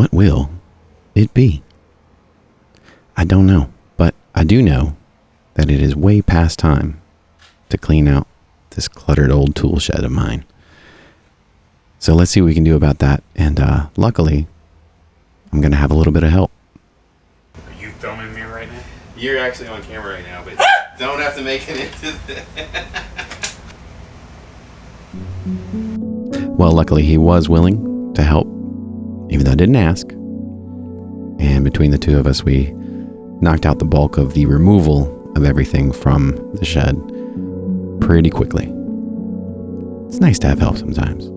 what will it be? I don't know, but I do know that it is way past time to clean out this cluttered old tool shed of mine. So let's see what we can do about that. And luckily, I'm going to have a little bit of help. Are you filming me right now? You're actually on camera right now, but don't have to make it into the... Well, luckily he was willing to help, even though I didn't ask. And between the two of us, we knocked out the bulk of the removal of everything from the shed pretty quickly. It's nice to have help sometimes.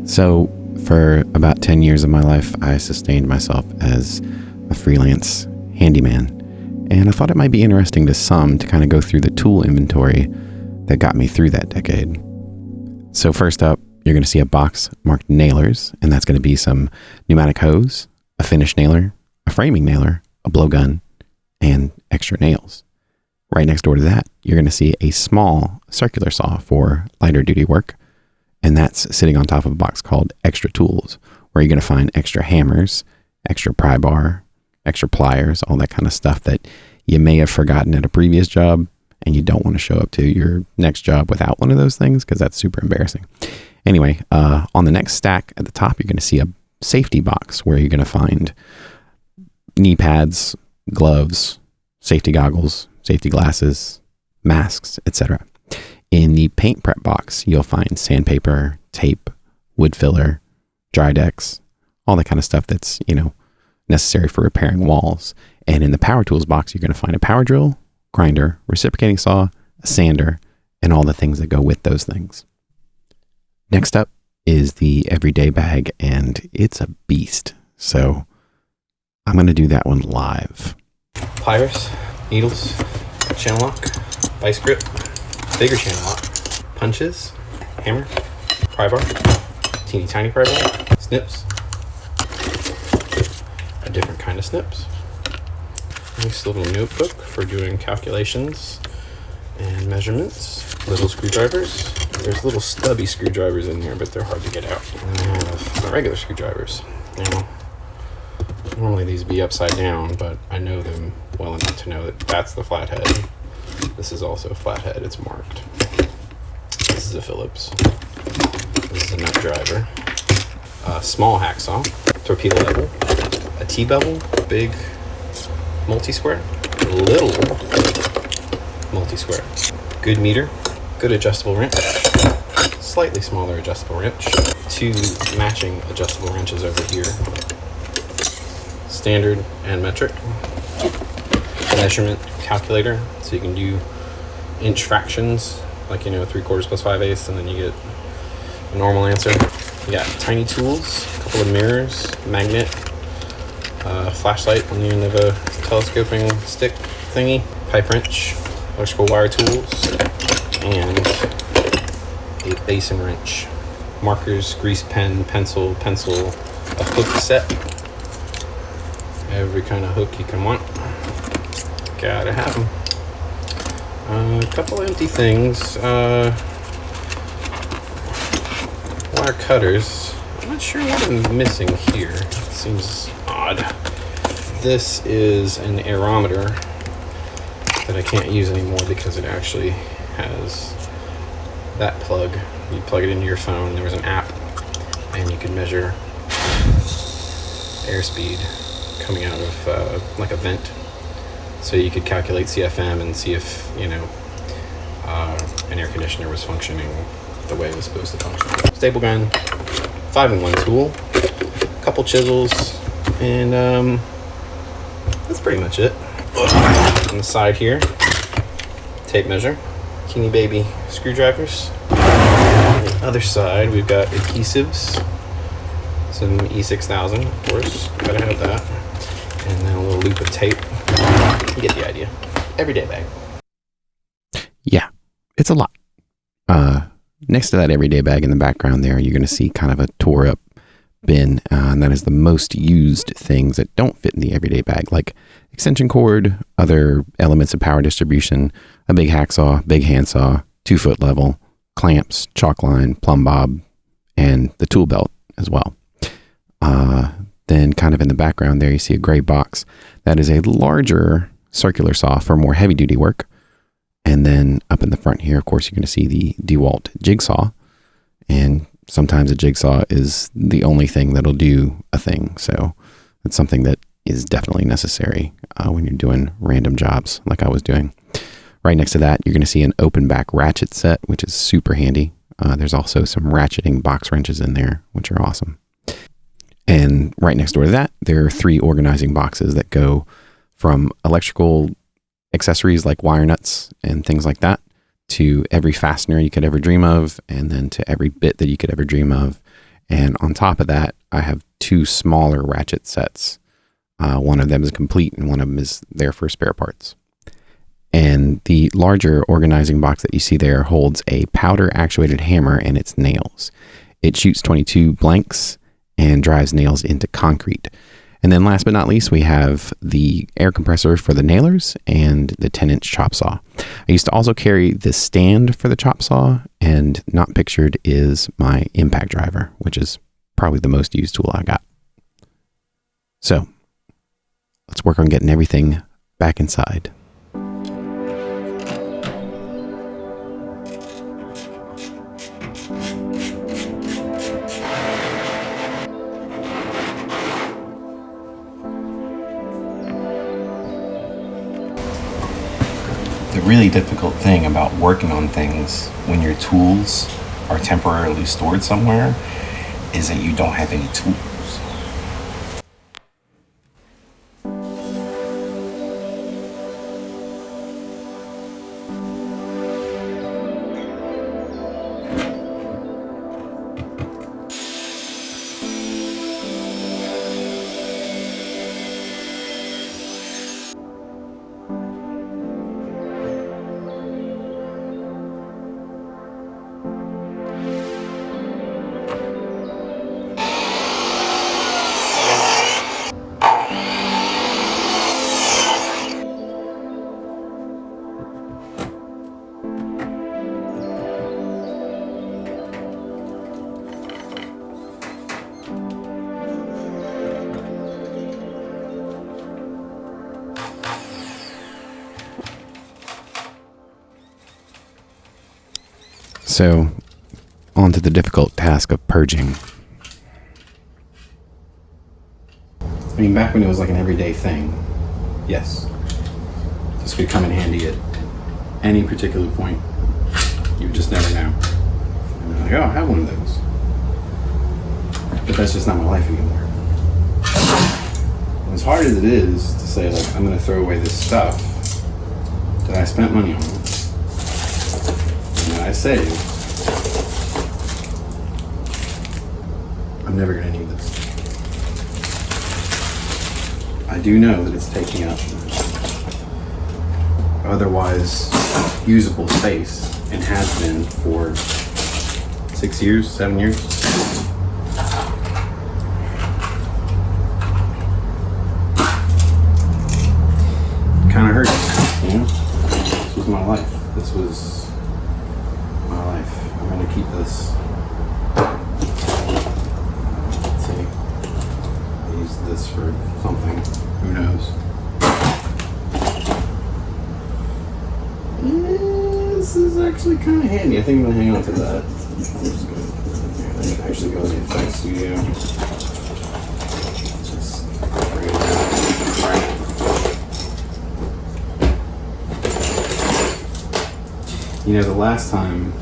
So for about 10 years of my life, I sustained myself as a freelance handyman. And I thought it might be interesting to some to kind of go through the tool inventory that got me through that decade. So first up, you're going to see a box marked nailers, and that's going to be some pneumatic hose, a finish nailer, a framing nailer, a blowgun, and extra nails. Right next door to that, you're going to see a small circular saw for lighter duty work. And that's sitting on top of a box called extra tools, where you're going to find extra hammers, extra pry bar, extra pliers, all that kind of stuff that you may have forgotten at a previous job and you don't want to show up to your next job without one of those things because that's super embarrassing. Anyway, on the next stack at the top, you're going to see a safety box where you're going to find knee pads, gloves, safety goggles, safety glasses, masks, etc. In the paint prep box, you'll find sandpaper, tape, wood filler, dry decks, all that kind of stuff that's, necessary for repairing walls. And in the power tools box, you're going to find a power drill, grinder, reciprocating saw, a sander, and all the things that go with those things. Next up is the everyday bag, and it's a beast. So I'm going to do that one live. Pliers, needles, channel lock, vice grip, bigger channel lock, punches, hammer, pry bar, teeny tiny pry bar, snips, a different kind of snips, nice little notebook for doing calculations and measurements, little screwdrivers. There's little stubby screwdrivers in here, but they're hard to get out. And then I have my regular screwdrivers. Now, normally these be upside down, but I know them well enough to know that that's the flathead. This is also a flathead, it's marked. This is a Phillips. This is a nut driver. A small hacksaw, torpedo level, a T-bevel, big multi-square, little multi-square. Good meter, good adjustable wrench, slightly smaller adjustable wrench, 2 matching adjustable wrenches over here, standard and metric, measurement calculator, so you can do inch fractions, like 3/4 plus 5/8, and then you get a normal answer. You got tiny tools, a couple of mirrors, magnet, flashlight on the end of a telescoping stick thingy, pipe wrench, electrical wire tools, and a basin wrench, markers, grease pen, pencil, a hook set, every kind of hook you can want. Gotta have them. A couple empty things. Wire cutters. I'm not sure what I'm missing here. It seems odd. This is an aerometer that I can't use anymore because it actually has that plug. You plug it into your phone. There was an app, and you could measure airspeed coming out of like a vent. So you could calculate CFM and see if, an air conditioner was functioning the way it was supposed to function. Staple gun, 5-in-1 tool, a couple chisels, and that's pretty much it. On the side here, tape measure, teeny baby screwdrivers, On the other side, we've got adhesives, some E6000, of course, gotta have that, and then a little loop of tape. You get the idea. Everyday bag. Yeah, it's a lot. Next to that everyday bag in the background there, you're going to see kind of a tore up bin, and that is the most used things that don't fit in the everyday bag, like extension cord, other elements of power distribution, a big hacksaw, big handsaw, 2-foot level, clamps, chalk line, plumb bob, and the tool belt as well. Then kind of in the background there, you see a gray box. That is a larger circular saw for more heavy duty work. And then up in the front here, of course, you're going to see the DeWalt jigsaw. And sometimes a jigsaw is the only thing that'll do a thing. So it's something that is definitely necessary when you're doing random jobs like I was doing. Right next to that, you're going to see an open back ratchet set, which is super handy. There's also some ratcheting box wrenches in there, which are awesome. And right next door to that, there are 3 organizing boxes that go from electrical accessories like wire nuts and things like that to every fastener you could ever dream of, and then to every bit that you could ever dream of. And on top of that, I have 2 smaller ratchet sets. One of them is complete and one of them is there for spare parts. And the larger organizing box that you see there holds a powder actuated hammer and its nails. It shoots 22 blanks and drives nails into concrete. And then last but not least, we have the air compressor for the nailers and the 10-inch chop saw. I used to also carry the stand for the chop saw, and not pictured is my impact driver, which is probably the most used tool I got. So let's work on getting everything back inside. The really difficult thing about working on things when your tools are temporarily stored somewhere is that you don't have any tools. So, on to the difficult task of purging. I mean, back when it was like an everyday thing, yes, this could come in handy at any particular point. You just never know. And you're like, oh, I have one of those. But that's just not my life anymore. And as hard as it is to say, like, I'm going to throw away this stuff that I spent money on, and that I saved, I'm never going to need this. I do know that it's taking up otherwise usable space and has been for 6 years, 7 years. Kind of hurts, you know? This was my life. This was my life. I'm going to keep this. Let's see. I'll use this for something. Who knows? This is actually kind of handy. I think I'm going to hang on to that. I'm just going to put it in there. I can actually go to the effects studio. Just bring it down. Right. You know, the last time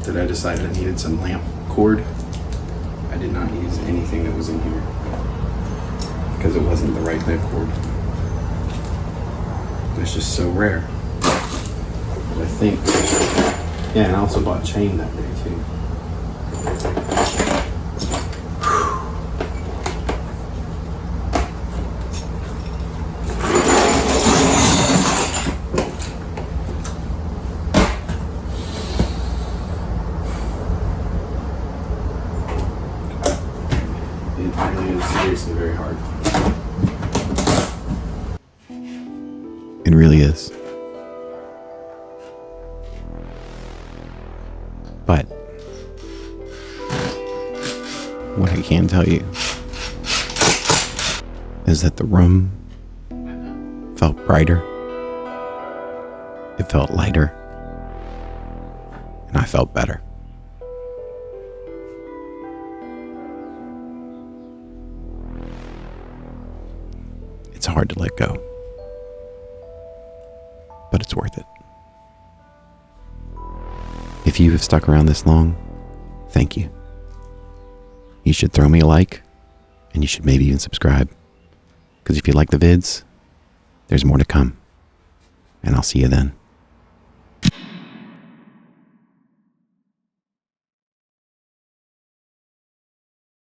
that I decided I needed some lamp cord, I did not use anything that was in here because it wasn't the right lamp cord. It's just so rare. But I think Yeah, and I also bought chain that day too. It really is seriously very hard. It really is. But what I can tell you is that the room felt brighter. It felt lighter. And I felt better. It's hard to let go, but it's worth it. If you have stuck around this long, thank you. You should throw me a like, and you should maybe even subscribe. Because if you like the vids, there's more to come. And I'll see you then.